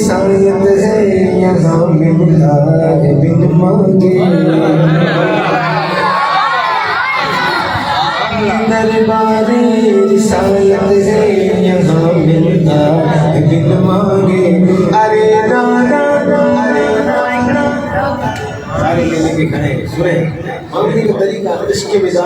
शायद है यहाँ मिलता है बिन मांगे दरबारे शायद है यहाँ मिलता है बिन मांगे अरे नाना अरे नाना सारे लेने के खड़े सुने मांगने का तरीका इसके मिजाज